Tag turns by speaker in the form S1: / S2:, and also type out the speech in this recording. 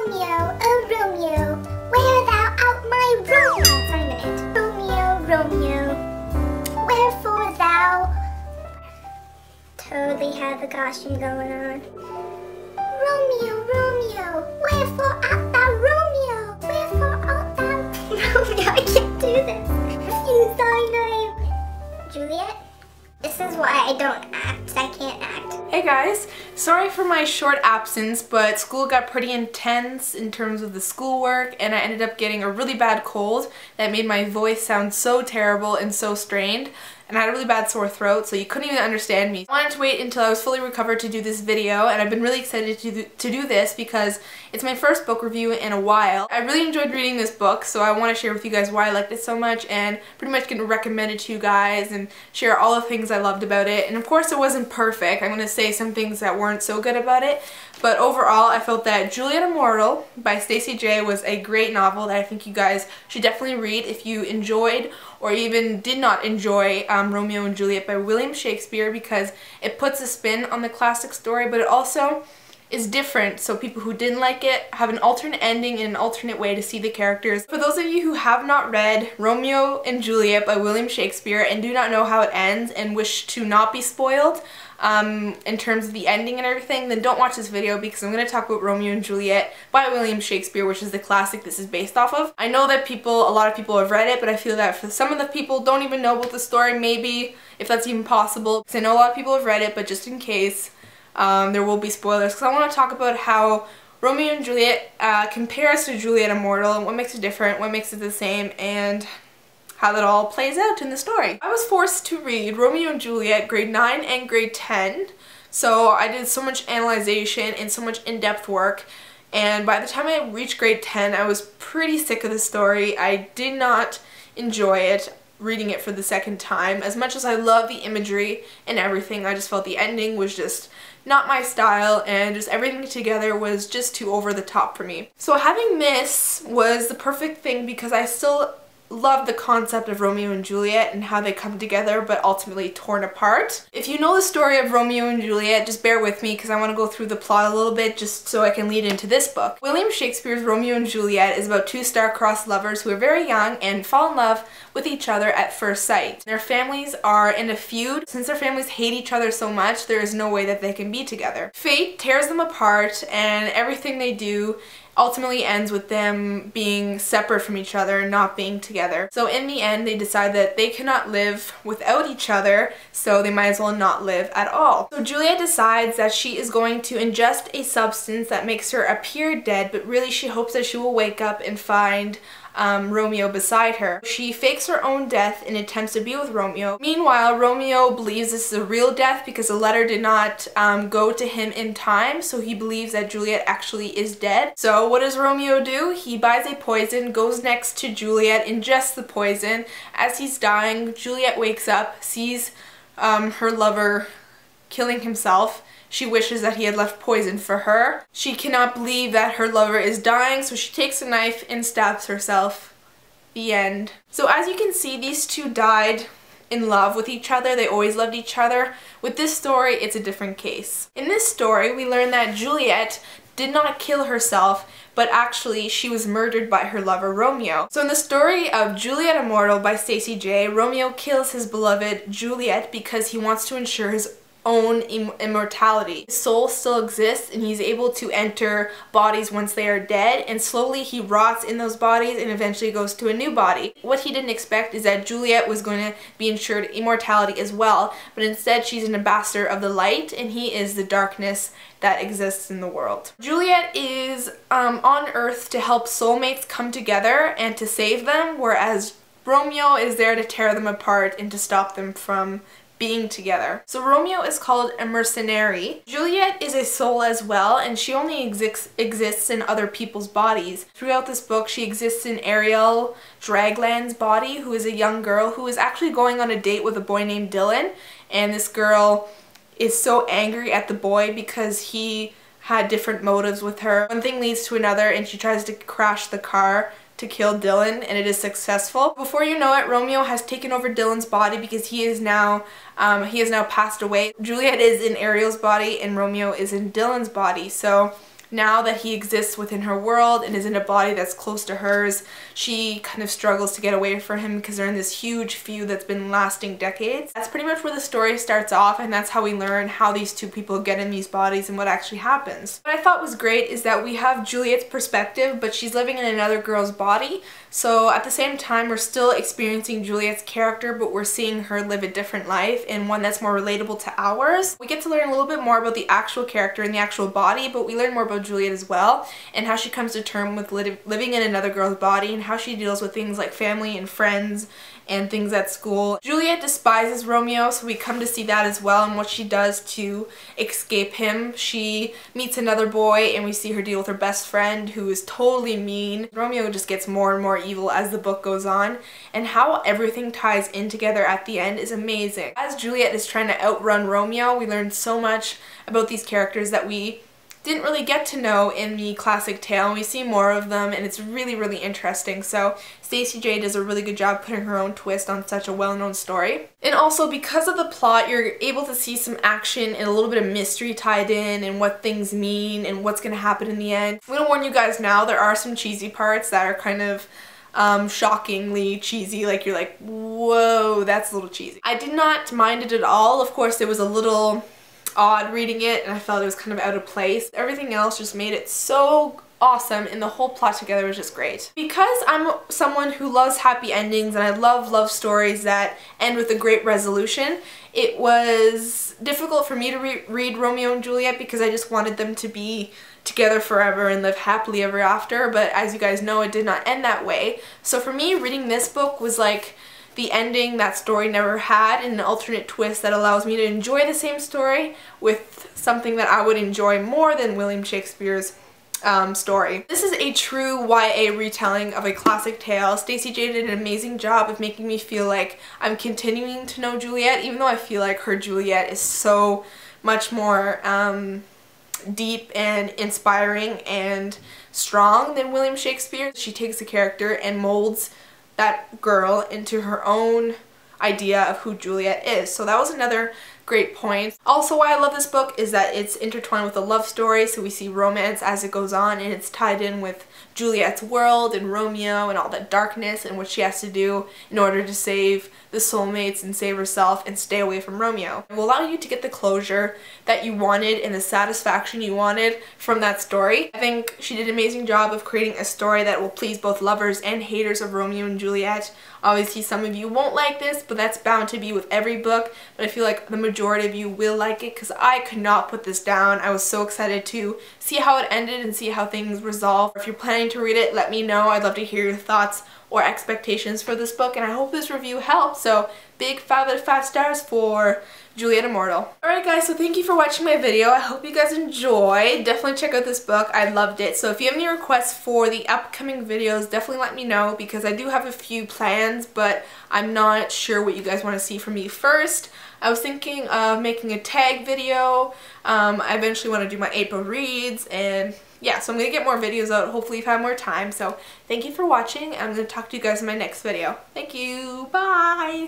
S1: Romeo, oh Romeo, where thou art my Romeo? Sorry a minute. Romeo, Romeo, wherefore thou... Totally have the costume going on. Romeo, Romeo, wherefore art thou Romeo? Wherefore art thou... Romeo, I can't do this. Use thy name. Juliet? This is why I don't act. I can't act.
S2: Hey guys, sorry for my short absence, but school got pretty intense in terms of the schoolwork and I ended up getting a really bad cold that made my voice sound so terrible and so strained. And I had a really bad sore throat, so you couldn't even understand me. I wanted to wait until I was fully recovered to do this video, and I've been really excited to do this because it's my first book review in a while. I really enjoyed reading this book, so I want to share with you guys why I liked it so much and pretty much going to recommend it to you guys and share all the things I loved about it. And of course it wasn't perfect. I'm going to say some things that weren't so good about it, but overall I felt that Juliet Immortal by Stacey J was a great novel that I think you guys should definitely read if you enjoyed or even did not enjoy Romeo and Juliet by William Shakespeare, because it puts a spin on the classic story, but it also is different, so people who didn't like it have an alternate ending and an alternate way to see the characters. For those of you who have not read Romeo and Juliet by William Shakespeare and do not know how it ends and wish to not be spoiled in terms of the ending and everything, then don't watch this video because I'm going to talk about Romeo and Juliet by William Shakespeare, which is the classic this is based off of. I know that a lot of people have read it, but I feel that for some of the people don't even know about the story, maybe, if that's even possible. Because I know a lot of people have read it, but just in case, there will be spoilers, because I want to talk about how Romeo and Juliet compares to Juliet Immortal and what makes it different, what makes it the same, and how that all plays out in the story. I was forced to read Romeo and Juliet grade 9 and grade 10, so I did so much analyzation and so much in-depth work, and by the time I reached grade 10 I was pretty sick of the story. I did not enjoy it reading it for the second time. As much as I love the imagery and everything, I just felt the ending was just not my style and just everything together was just too over the top for me. So having this was the perfect thing because I still love the concept of Romeo and Juliet and how they come together but ultimately torn apart. If you know the story of Romeo and Juliet, just bear with me because I want to go through the plot a little bit just so I can lead into this book. William Shakespeare's Romeo and Juliet is about two star-crossed lovers who are very young and fall in love with each other at first sight. Their families are in a feud. Since their families hate each other so much, there is no way that they can be together. Fate tears them apart and everything they do ultimately ends with them being separate from each other and not being together. So in the end they decide that they cannot live without each other, so they might as well not live at all. So Juliet decides that she is going to ingest a substance that makes her appear dead, but really she hopes that she will wake up and find Romeo beside her. She fakes her own death and attempts to be with Romeo. Meanwhile, Romeo believes this is a real death because the letter did not go to him in time, so he believes that Juliet actually is dead. So what does Romeo do? He buys a poison, goes next to Juliet, ingests the poison. As he's dying, Juliet wakes up, sees her lover killing himself. She wishes that he had left poison for her. She cannot believe that her lover is dying, so she takes a knife and stabs herself. The end. So as you can see, these two died in love with each other. They always loved each other. With this story, it's a different case. In this story, we learn that Juliet did not kill herself, but actually she was murdered by her lover Romeo. So in the story of Juliet Immortal by Stacey J, Romeo kills his beloved Juliet because he wants to ensure his own immortality. His soul still exists and he's able to enter bodies once they are dead, and slowly he rots in those bodies and eventually goes to a new body. What he didn't expect is that Juliet was going to be ensured immortality as well, but instead she's an ambassador of the light and he is the darkness that exists in the world. Juliet is on Earth to help soulmates come together and to save them, whereas Romeo is there to tear them apart and to stop them from being together. So Romeo is called a mercenary. Juliet is a soul as well, and she only exists in other people's bodies. Throughout this book, she exists in Ariel Dragland's body, who is a young girl who is actually going on a date with a boy named Dylan, and this girl is so angry at the boy because he had different motives with her. One thing leads to another and she tries to crash the car to kill Dylan, and it is successful. Before you know it, Romeo has taken over Dylan's body because he has now passed away. Juliet is in Ariel's body and Romeo is in Dylan's body. So now that he exists within her world and is in a body that's close to hers, she kind of struggles to get away from him because they're in this huge feud that's been lasting decades. That's pretty much where the story starts off, and that's how we learn how these two people get in these bodies and what actually happens. What I thought was great is that we have Juliet's perspective, but she's living in another girl's body, so at the same time we're still experiencing Juliet's character, but we're seeing her live a different life and one that's more relatable to ours. We get to learn a little bit more about the actual character and the actual body, but we learn more about Juliet as well and how she comes to terms with living in another girl's body and how she deals with things like family and friends and things at school. Juliet despises Romeo, so we come to see that as well and what she does to escape him. She meets another boy and we see her deal with her best friend who is totally mean. Romeo just gets more and more evil as the book goes on, and how everything ties in together at the end is amazing. As Juliet is trying to outrun Romeo, we learn so much about these characters that we didn't really get to know in the classic tale, and we see more of them, and it's really, really interesting. So Stacey J does a really good job putting her own twist on such a well-known story. And also, because of the plot, you're able to see some action and a little bit of mystery tied in and what things mean and what's going to happen in the end. I'm going to warn you guys now, there are some cheesy parts that are kind of shockingly cheesy, like you're like, whoa, that's a little cheesy. I did not mind it at all. Of course, there was a little odd reading it and I felt it was kind of out of place. Everything else just made it so awesome and the whole plot together was just great. Because I'm someone who loves happy endings and I love love stories that end with a great resolution, it was difficult for me to read Romeo and Juliet because I just wanted them to be together forever and live happily ever after, but as you guys know, it did not end that way. So for me, reading this book was like the ending that story never had, and an alternate twist that allows me to enjoy the same story with something that I would enjoy more than William Shakespeare's story. This is a true YA retelling of a classic tale. Stacey J did an amazing job of making me feel like I'm continuing to know Juliet, even though I feel like her Juliet is so much more deep and inspiring and strong than William Shakespeare. She takes a character and molds that girl into her own idea of who Juliet is. So that was another great point. Also, why I love this book is that it's intertwined with a love story, so we see romance as it goes on, and it's tied in with Juliet's world and Romeo and all that darkness and what she has to do in order to save the soulmates and save herself and stay away from Romeo. It will allow you to get the closure that you wanted and the satisfaction you wanted from that story. I think she did an amazing job of creating a story that will please both lovers and haters of Romeo and Juliet. Obviously, some of you won't like this, but that's bound to be with every book, but I feel like the majority of you will like it because I could not put this down. I was so excited to see how it ended and see how things resolve. If you're planning to read it, let me know. I'd love to hear your thoughts or expectations for this book, and I hope this review helps. So big 5 out of 5 stars for Juliet Immortal. Alright guys, so thank you for watching my video. I hope you guys enjoyed. Definitely check out this book. I loved it. So if you have any requests for the upcoming videos, definitely let me know because I do have a few plans, but I'm not sure what you guys want to see from me first. I was thinking of making a tag video. I eventually want to do my April reads, and yeah, so I'm going to get more videos out, hopefully if I have more time. So thank you for watching. I'm going to talk to you guys in my next video. Thank you. Bye!